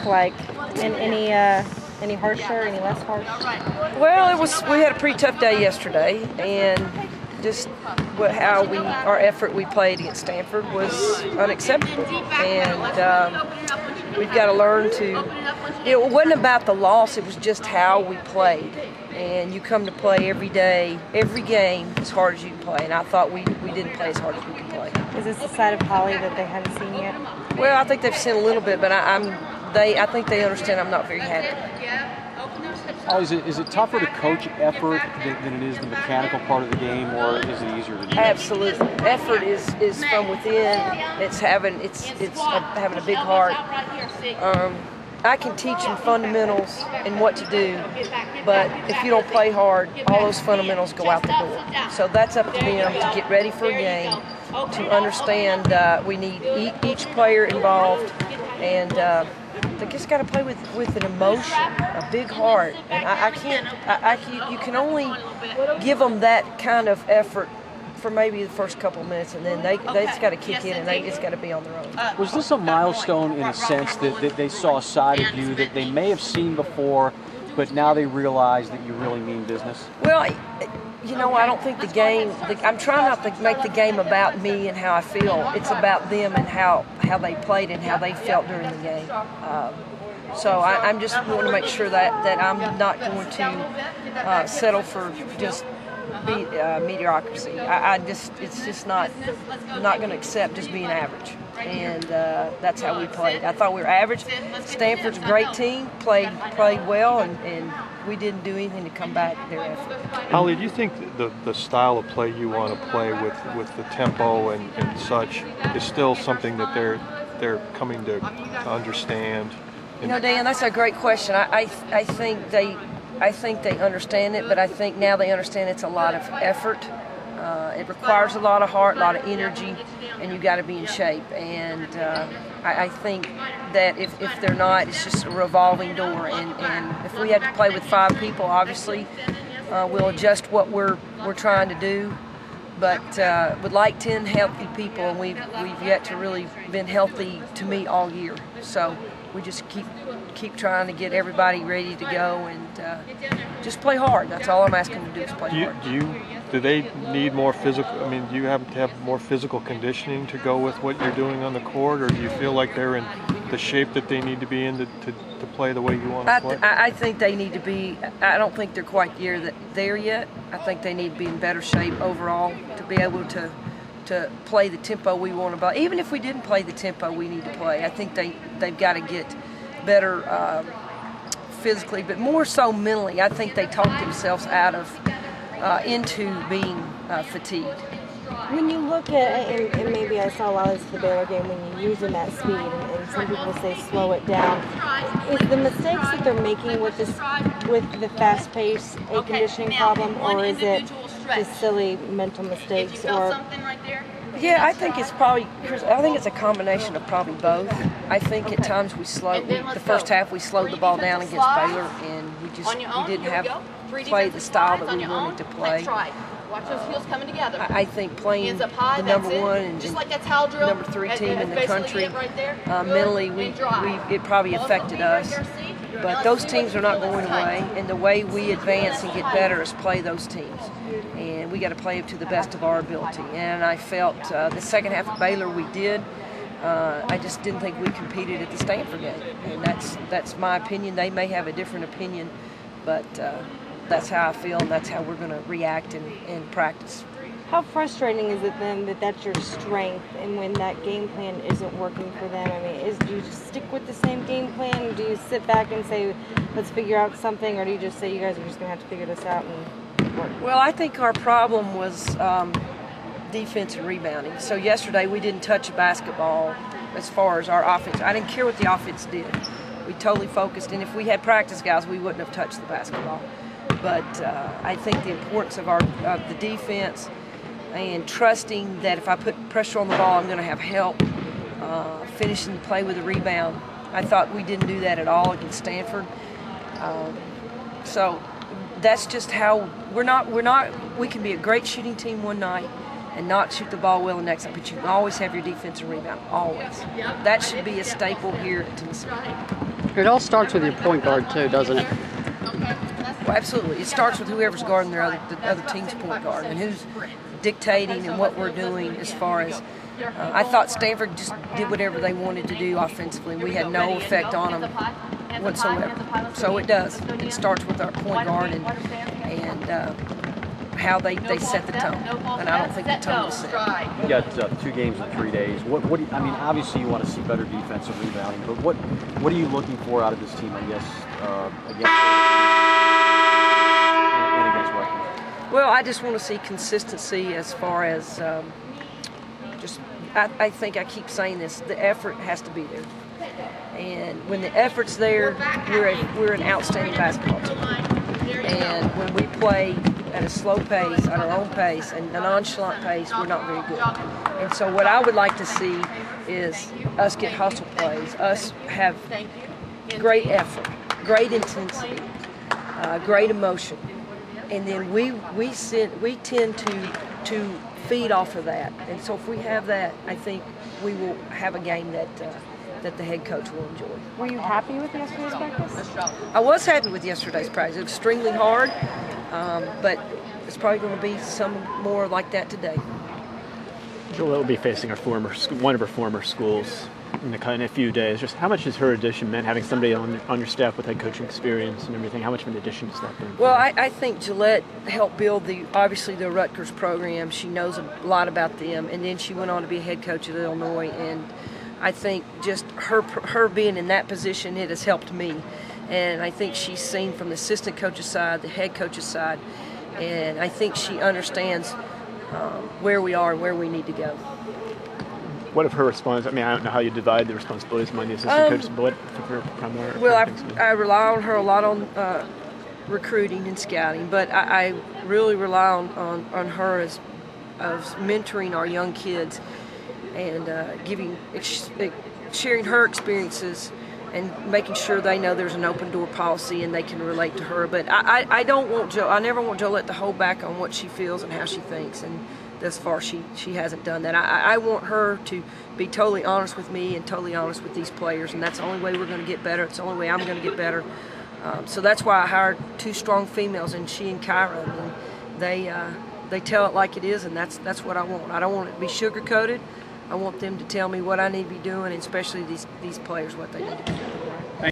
like? And any harsher, any less harsh? Well, we had a pretty tough day yesterday, and just our effort we played against Stanford was unacceptable. And we've got to learn to. It wasn't about the loss; it was just how we played. And you come to play every day, every game, as hard as you can play. And I thought we didn't play as hard as we could play. Is this the side of Holly that they haven't seen yet? Well, I think they've seen a little bit, but I think they understand I'm not very happy. Oh, is it tougher to coach effort than it is the mechanical part of the game, or is it easier to do? Absolutely, effort is from within. It's having a big heart. I can teach them fundamentals and what to do, but if you don't play hard, all those fundamentals go out the door. So that's up to them to get ready for a game, to understand we need each player involved, and they just got to play with an emotion, a big heart. And you can only give them that kind of effort for maybe the first couple of minutes, and then they just got to kick in, and it's got to be on their own. Was this a milestone in a sense that they saw a side of you that they may have seen before, but now they realize that you really mean business? Well, I don't think the game. I'm trying not to make the game about me and how I feel. It's about them and how they played and how they felt during the game. So I'm just wanting to make sure that I'm not going to settle for just mediocrity. It's just not going to accept just being average, and that's how we played. I thought we were average. Stanford's a great team, played well, and we didn't do anything to come back their effort. Holly, do you think the style of play you want to play with the tempo and such is still something that they're coming to understand? Dan, that's a great question. I think they understand it, but I think now they understand it's a lot of effort. It requires a lot of heart, a lot of energy, and you got to be in shape. And I think that if they're not, it's just a revolving door. And if we have to play with 5 people, obviously we'll adjust what we're trying to do. But would like 10 healthy people, and we've yet to really been healthy to me all year. So we just keep trying to get everybody ready to go and just play hard. That's all I'm asking them to do is play hard. Do they need more physical? I mean, do you have to have more physical conditioning to go with what you're doing on the court, or do you feel like they're in the shape that they need to be in to play the way you want to play? I think they need to be. I don't think they're quite there yet. I think they need to be in better shape overall to be able to play the tempo we want to play. Even if we didn't play the tempo we need to play, I think they've got to get better physically, but more so mentally. I think they talk themselves out of into being fatigued. When you look at, and maybe I saw a lot of this at the Baylor game, when you're using that speed, and some people say slow it down, is the mistakes that they're making with the fast pace a conditioning problem, or is it just silly mental mistakes? Or yeah, I think it's a combination of probably both. I think at times the first half we slowed the ball down against Baylor, and we didn't play the style that we wanted to play. Watch those heels coming together. I think playing the number 1 and number 3 team in the country, mentally it probably affected us. But those teams are not going away, and the way we advance and get better is play those teams. And we got to play up to the best of our ability. And I felt the second half of Baylor we did. I just didn't think we competed at the Stanford game, and that's my opinion. They may have a different opinion, but that's how I feel, and that's how we're going to react and practice. How frustrating is it then that that's your strength, and when that game plan isn't working for them? I mean, do you just stick with the same game plan, or do you sit back and say, let's figure out something, or do you just say, you guys are just going to have to figure this out and work? Well, I think our problem was defense and rebounding. So yesterday we didn't touch a basketball as far as our offense. I didn't care what the offense did. We totally focused, and if we had practice guys, we wouldn't have touched the basketball. But I think the importance of the defense and trusting that if I put pressure on the ball, I'm going to have help finishing the play with a rebound. I thought we didn't do that at all against Stanford. So that's just how we can be a great shooting team one night and not shoot the ball well the next time, but you can always have your defensive rebound, always. That should be a staple here at Tennessee. It all starts with your point guard too, doesn't it? Well, absolutely. It starts with whoever's guarding the other team's point guard and who's dictating and what we're doing as far as I thought Stanford just did whatever they wanted to do offensively. We had no effect on them whatsoever. So it does. It starts with our point guard and how they set the tone. And I don't think the tone was set. You got 2 games in 3 days. What do you, I mean, obviously you want to see better defensive rebounding, but what are you looking for out of this team, I guess, against and against Rutgers? Well, I just want to see consistency as far as I think I keep saying this, the effort has to be there. And when the effort's there, we're an outstanding basketball team. And when we play at a slow pace, at our own pace, and a nonchalant pace, we're not very good. And so what I would like to see is us get hustle plays, us have great effort, great intensity, great emotion. And then we tend to feed off of that. And so if we have that, I think we will have a game that the head coach will enjoy. Were you happy with yesterday's practice? I was happy with yesterday's practice. It was extremely hard, but it's probably going to be some more like that today. Joel will be facing one of her former schools in a few days. Just how much has her addition meant, having somebody on your staff with head coaching experience and everything? How much of an addition has that been? Well, I think Gillette helped build obviously the Rutgers program. She knows a lot about them, and then she went on to be a head coach at Illinois. And I think just her being in that position, it has helped me. And I think she's seen from the assistant coach's side, the head coach's side, and I think she understands where we are and where we need to go. What of her response? I mean, I don't know how you divide the responsibilities among the assistant coaches, but what of her primary? Well, I rely on her a lot on recruiting and scouting, but I really rely on her as mentoring our young kids and sharing her experiences and making sure they know there's an open door policy and they can relate to her. But I never want Jolette to hold back on what she feels and how she thinks, and thus far she hasn't done that. I want her to be totally honest with me and totally honest with these players, and that's the only way we're going to get better. It's the only way I'm going to get better. So that's why I hired 2 strong females, and she and Kyra. And they tell it like it is, and that's what I want. I don't want it to be sugar-coated. I want them to tell me what I need to be doing, and especially these players what they need to be doing.